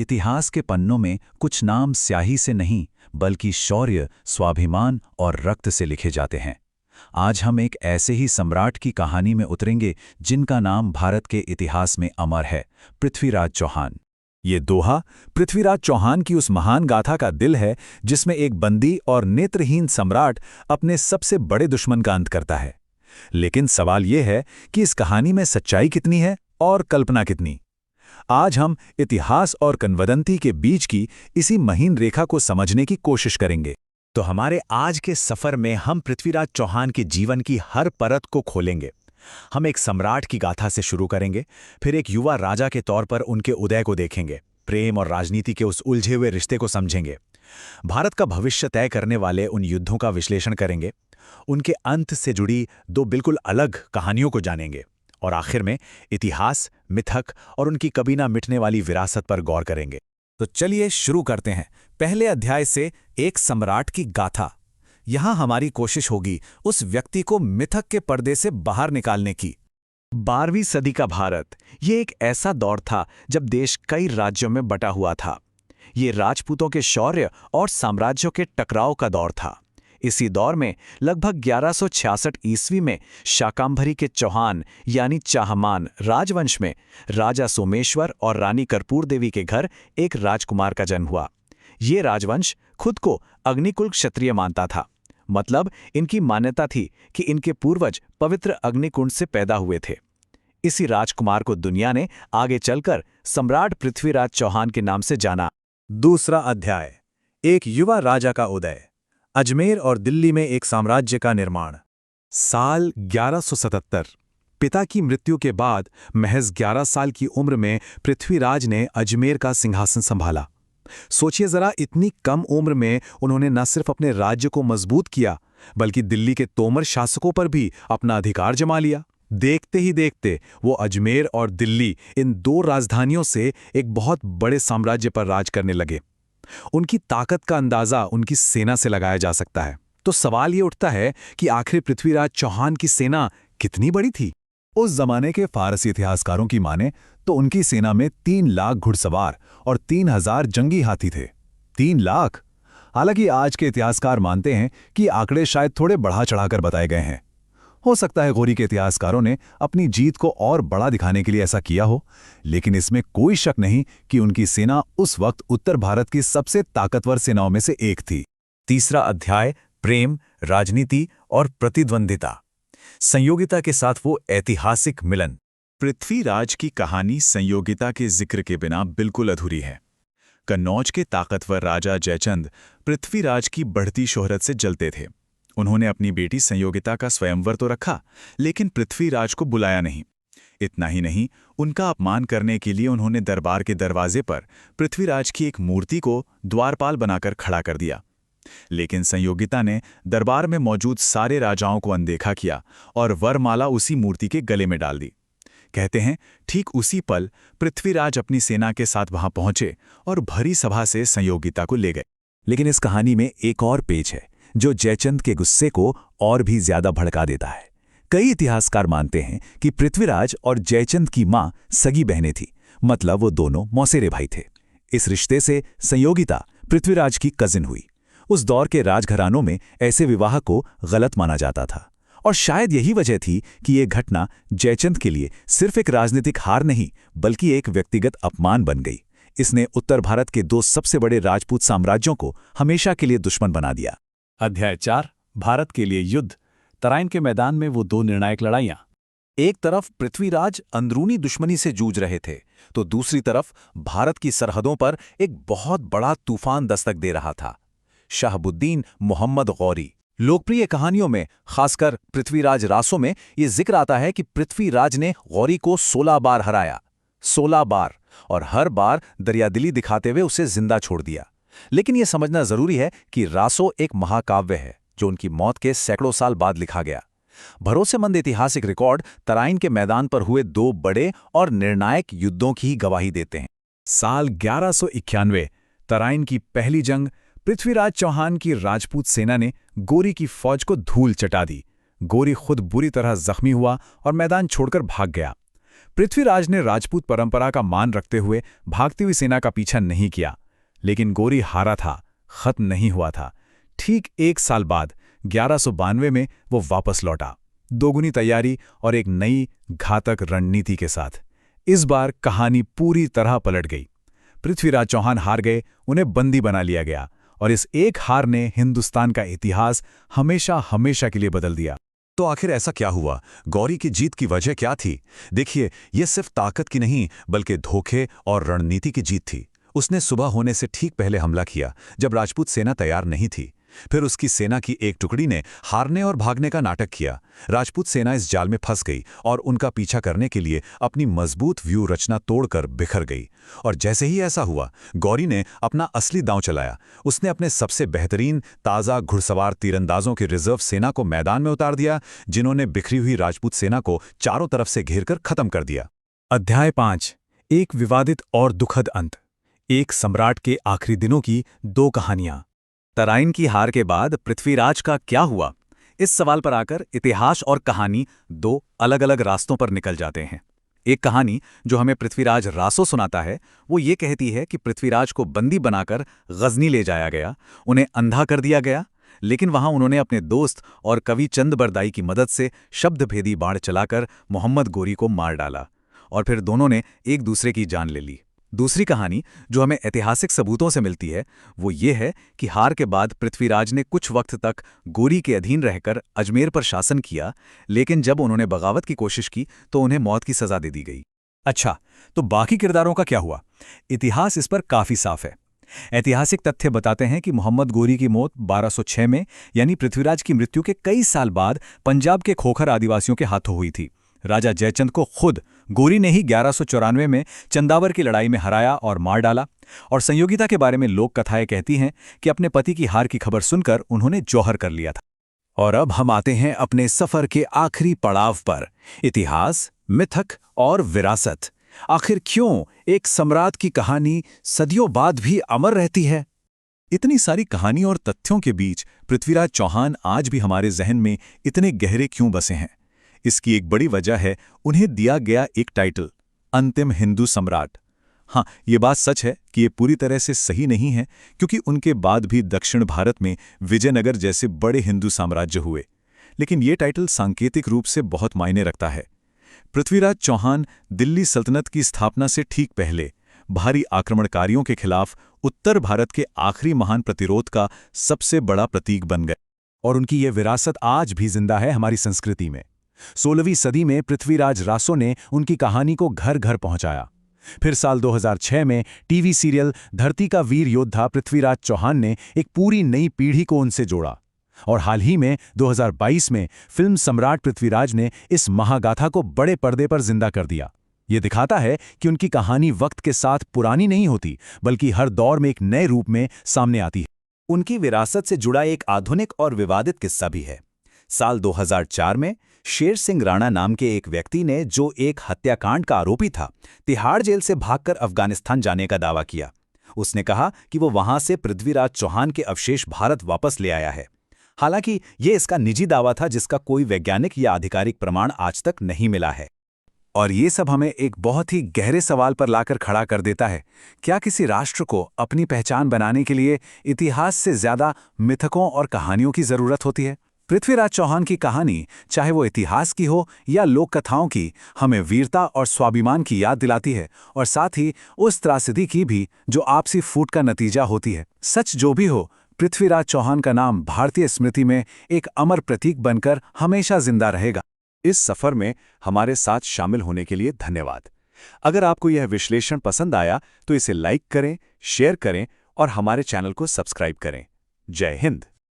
इतिहास के पन्नों में कुछ नाम स्याही से नहीं बल्कि शौर्य, स्वाभिमान और रक्त से लिखे जाते हैं। आज हम एक ऐसे ही सम्राट की कहानी में उतरेंगे जिनका नाम भारत के इतिहास में अमर है, पृथ्वीराज चौहान। ये दोहा पृथ्वीराज चौहान की उस महान गाथा का दिल है जिसमें एक बंदी और नेत्रहीन सम्राट अपने सबसे बड़े दुश्मन का अंत करता है। लेकिन सवाल ये है कि इस कहानी में सच्चाई कितनी है और कल्पना कितनी। आज हम इतिहास और किंवदंती के बीच की इसी महीन रेखा को समझने की कोशिश करेंगे। तो हमारे आज के सफर में हम पृथ्वीराज चौहान के जीवन की हर परत को खोलेंगे। हम एक सम्राट की गाथा से शुरू करेंगे, फिर एक युवा राजा के तौर पर उनके उदय को देखेंगे, प्रेम और राजनीति के उस उलझे हुए रिश्ते को समझेंगे, भारत का भविष्य तय करने वाले उन युद्धों का विश्लेषण करेंगे, उनके अंत से जुड़ी दो बिल्कुल अलग कहानियों को जानेंगे और आखिर में इतिहास, मिथक और उनकी कभी ना मिटने वाली विरासत पर गौर करेंगे। तो चलिए शुरू करते हैं पहले अध्याय से, एक सम्राट की गाथा। यहां हमारी कोशिश होगी उस व्यक्ति को मिथक के पर्दे से बाहर निकालने की। 12वीं सदी का भारत, ये एक ऐसा दौर था जब देश कई राज्यों में बटा हुआ था। ये राजपूतों के शौर्य और साम्राज्यों के टकराव का दौर था। इसी दौर में लगभग 1166 ईस्वी में शाकंभरी के चौहान यानी चाहमान राजवंश में राजा सोमेश्वर और रानी कर्पूर देवी के घर एक राजकुमार का जन्म हुआ। ये राजवंश खुद को अग्निकुल क्षत्रिय मानता था, मतलब इनकी मान्यता थी कि इनके पूर्वज पवित्र अग्निकुंड से पैदा हुए थे। इसी राजकुमार को दुनिया ने आगे चलकर सम्राट पृथ्वीराज चौहान के नाम से जाना। दूसरा अध्याय, एक युवा राजा का उदय। अजमेर और दिल्ली में एक साम्राज्य का निर्माण। साल 1177। पिता की मृत्यु के बाद महज 11 साल की उम्र में पृथ्वीराज ने अजमेर का सिंहासन संभाला। सोचिए जरा, इतनी कम उम्र में उन्होंने न सिर्फ अपने राज्य को मजबूत किया बल्कि दिल्ली के तोमर शासकों पर भी अपना अधिकार जमा लिया। देखते ही देखते वो अजमेर और दिल्ली, इन दो राजधानियों से एक बहुत बड़े साम्राज्य पर राज करने लगे। उनकी ताकत का अंदाजा उनकी सेना से लगाया जा सकता है। तो सवाल ये उठता है कि आखिर पृथ्वीराज चौहान की सेना कितनी बड़ी थी? उस जमाने के फारसी इतिहासकारों की माने तो उनकी सेना में 3 लाख घुड़सवार और 3000 जंगी हाथी थे। 3 लाख! हालांकि आज के इतिहासकार मानते हैं कि आंकड़े शायद थोड़े बढ़ा चढ़ाकर बताए गए हैं। हो सकता है गोरी के इतिहासकारों ने अपनी जीत को और बड़ा दिखाने के लिए ऐसा किया हो, लेकिन इसमें कोई शक नहीं कि उनकी सेना उस वक्त उत्तर भारत की सबसे ताकतवर सेनाओं में से एक थी। तीसरा अध्याय, प्रेम, राजनीति और प्रतिद्वंदिता। संयोगिता के साथ वो ऐतिहासिक मिलन। पृथ्वीराज की कहानी संयोगिता के जिक्र के बिना बिल्कुल अधूरी है। कन्नौज के ताकतवर राजा जयचंद पृथ्वीराज की बढ़ती शोहरत से जलते थे। उन्होंने अपनी बेटी संयोगिता का स्वयंवर तो रखा, लेकिन पृथ्वीराज को बुलाया नहीं। इतना ही नहीं, उनका अपमान करने के लिए उन्होंने दरबार के दरवाजे पर पृथ्वीराज की एक मूर्ति को द्वारपाल बनाकर खड़ा कर दिया। लेकिन संयोगिता ने दरबार में मौजूद सारे राजाओं को अनदेखा किया और वरमाला उसी मूर्ति के गले में डाल दी। कहते हैं ठीक उसी पल पृथ्वीराज अपनी सेना के साथ वहां पहुंचे और भरी सभा से संयोगिता को ले गए। लेकिन इस कहानी में एक और पेच है जो जयचंद के गुस्से को और भी ज्यादा भड़का देता है। कई इतिहासकार मानते हैं कि पृथ्वीराज और जयचंद की मां सगी बहनें थीं, मतलब वो दोनों मौसेरे भाई थे। इस रिश्ते से संयोगिता पृथ्वीराज की कजिन हुई। उस दौर के राजघरानों में ऐसे विवाह को गलत माना जाता था और शायद यही वजह थी कि ये घटना जयचंद के लिए सिर्फ एक राजनीतिक हार नहीं बल्कि एक व्यक्तिगत अपमान बन गई। इसने उत्तर भारत के 2 सबसे बड़े राजपूत साम्राज्यों को हमेशा के लिए दुश्मन बना दिया। अध्याय 4, भारत के लिए युद्ध। तराइन के मैदान में वो 2 निर्णायक लड़ाइयां। एक तरफ पृथ्वीराज अंदरूनी दुश्मनी से जूझ रहे थे तो दूसरी तरफ भारत की सरहदों पर एक बहुत बड़ा तूफान दस्तक दे रहा था, शहाबुद्दीन मोहम्मद गौरी। लोकप्रिय कहानियों में, खासकर पृथ्वीराज रासों में, ये जिक्र आता है कि पृथ्वीराज ने गौरी को 16 बार हराया। 16 बार, और हर बार दरियादिली दिखाते हुए उसे जिंदा छोड़ दिया। लेकिन यह समझना जरूरी है कि रासो एक महाकाव्य है जो उनकी मौत के सैकड़ों साल बाद लिखा गया। भरोसेमंद ऐतिहासिक रिकॉर्ड तराइन के मैदान पर हुए 2 बड़े और निर्णायक युद्धों की गवाही देते हैं। साल 1191, तराइन की पहली जंग। पृथ्वीराज चौहान की राजपूत सेना ने गोरी की फौज को धूल चटा दी। गोरी खुद बुरी तरह जख्मी हुआ और मैदान छोड़कर भाग गया। पृथ्वीराज ने राजपूत परंपरा का मान रखते हुए भागती हुई सेना का पीछा नहीं किया, लेकिन गोरी हारा था, खत्म नहीं हुआ था। ठीक 1 साल बाद 1192 में वो वापस लौटा, दोगुनी तैयारी और एक नई घातक रणनीति के साथ। इस बार कहानी पूरी तरह पलट गई। पृथ्वीराज चौहान हार गए, उन्हें बंदी बना लिया गया, और इस एक हार ने हिंदुस्तान का इतिहास हमेशा हमेशा के लिए बदल दिया। तो आखिर ऐसा क्या हुआ? गौरी की जीत की वजह क्या थी? देखिए, यह सिर्फ ताकत की नहीं बल्कि धोखे और रणनीति की जीत थी। उसने सुबह होने से ठीक पहले हमला किया, जब राजपूत सेना तैयार नहीं थी। फिर उसकी सेना की एक टुकड़ी ने हारने और भागने का नाटक किया। राजपूत सेना इस जाल में फंस गई और उनका पीछा करने के लिए अपनी मजबूत व्यूह रचना तोड़कर बिखर गई। और जैसे ही ऐसा हुआ, गौरी ने अपना असली दांव चलाया। उसने अपने सबसे बेहतरीन ताज़ा घुड़सवार तीरंदाजों की रिजर्व सेना को मैदान में उतार दिया, जिन्होंने बिखरी हुई राजपूत सेना को चारों तरफ से घेरकर खत्म कर दिया। अध्याय 5, एक विवादित और दुखद अंत। एक सम्राट के आखिरी दिनों की 2 कहानियां। तराइन की हार के बाद पृथ्वीराज का क्या हुआ? इस सवाल पर आकर इतिहास और कहानी 2 अलग-अलग रास्तों पर निकल जाते हैं। एक कहानी जो हमें पृथ्वीराज रासो सुनाता है, वो ये कहती है कि पृथ्वीराज को बंदी बनाकर गजनी ले जाया गया, उन्हें अंधा कर दिया गया, लेकिन वहां उन्होंने अपने दोस्त और कवि चंद बरदाई की मदद से शब्दभेदी बाण चलाकर मोहम्मद गोरी को मार डाला, और फिर दोनों ने एक दूसरे की जान ले ली। दूसरी कहानी जो हमें ऐतिहासिक सबूतों से मिलती है, वो ये है कि हार के बाद पृथ्वीराज ने कुछ वक्त तक गोरी के अधीन रहकर अजमेर पर शासन किया, लेकिन जब उन्होंने बगावत की कोशिश की तो उन्हें मौत की सजा दे दी गई। अच्छा, तो बाकी किरदारों का क्या हुआ? इतिहास इस पर काफी साफ है। ऐतिहासिक तथ्य बताते हैं कि मोहम्मद गोरी की मौत 1206 में, यानी पृथ्वीराज की मृत्यु के कई साल बाद, पंजाब के खोखर आदिवासियों के हाथों हुई थी। राजा जयचंद को खुद गोरी ने ही 1194 में चंदावर की लड़ाई में हराया और मार डाला। और संयोगिता के बारे में लोक कथाएं कहती हैं कि अपने पति की हार की खबर सुनकर उन्होंने जौहर कर लिया था। और अब हम आते हैं अपने सफर के आखिरी पड़ाव पर, इतिहास, मिथक और विरासत। आखिर क्यों एक सम्राट की कहानी सदियों बाद भी अमर रहती है? इतनी सारी कहानी और तथ्यों के बीच पृथ्वीराज चौहान आज भी हमारे जहन में इतने गहरे क्यों बसे हैं? इसकी एक बड़ी वजह है उन्हें दिया गया एक टाइटल, अंतिम हिंदू सम्राट। हाँ, ये बात सच है कि ये पूरी तरह से सही नहीं है, क्योंकि उनके बाद भी दक्षिण भारत में विजयनगर जैसे बड़े हिंदू साम्राज्य हुए। लेकिन ये टाइटल सांकेतिक रूप से बहुत मायने रखता है। पृथ्वीराज चौहान दिल्ली सल्तनत की स्थापना से ठीक पहले भारी आक्रमणकारियों के खिलाफ उत्तर भारत के आखिरी महान प्रतिरोध का सबसे बड़ा प्रतीक बन गए। और उनकी ये विरासत आज भी जिंदा है हमारी संस्कृति में। 16वीं सदी में पृथ्वीराज रासो ने उनकी कहानी को घर घर पहुंचाया। फिर साल 2006 में टीवी सीरियल धरती का वीर योद्धा पृथ्वीराज चौहान ने एक पूरी नई पीढ़ी को उनसे जोड़ा। और हाल ही में 2022 में फिल्म सम्राट पृथ्वीराज ने इस महागाथा को बड़े पर्दे पर जिंदा कर दिया। ये दिखाता है कि उनकी कहानी वक्त के साथ पुरानी नहीं होती, बल्कि हर दौर में एक नए रूप में सामने आती है। उनकी विरासत से जुड़ा एक आधुनिक और विवादित किस्सा भी है। साल 2004 में शेर सिंह राणा नाम के एक व्यक्ति ने, जो एक हत्याकांड का आरोपी था, तिहाड़ जेल से भागकर अफगानिस्तान जाने का दावा किया। उसने कहा कि वो वहां से पृथ्वीराज चौहान के अवशेष भारत वापस ले आया है। हालांकि ये इसका निजी दावा था, जिसका कोई वैज्ञानिक या आधिकारिक प्रमाण आज तक नहीं मिला है। और ये सब हमें एक बहुत ही गहरे सवाल पर लाकर खड़ा कर देता है। क्या किसी राष्ट्र को अपनी पहचान बनाने के लिए इतिहास से ज्यादा मिथकों और कहानियों की जरूरत होती है? पृथ्वीराज चौहान की कहानी, चाहे वो इतिहास की हो या लोक कथाओं की, हमें वीरता और स्वाभिमान की याद दिलाती है, और साथ ही उस त्रासदी की भी जो आपसी फूट का नतीजा होती है। सच जो भी हो, पृथ्वीराज चौहान का नाम भारतीय स्मृति में एक अमर प्रतीक बनकर हमेशा जिंदा रहेगा। इस सफर में हमारे साथ शामिल होने के लिए धन्यवाद। अगर आपको यह विश्लेषण पसंद आया तो इसे लाइक करें, शेयर करें और हमारे चैनल को सब्सक्राइब करें। जय हिंद।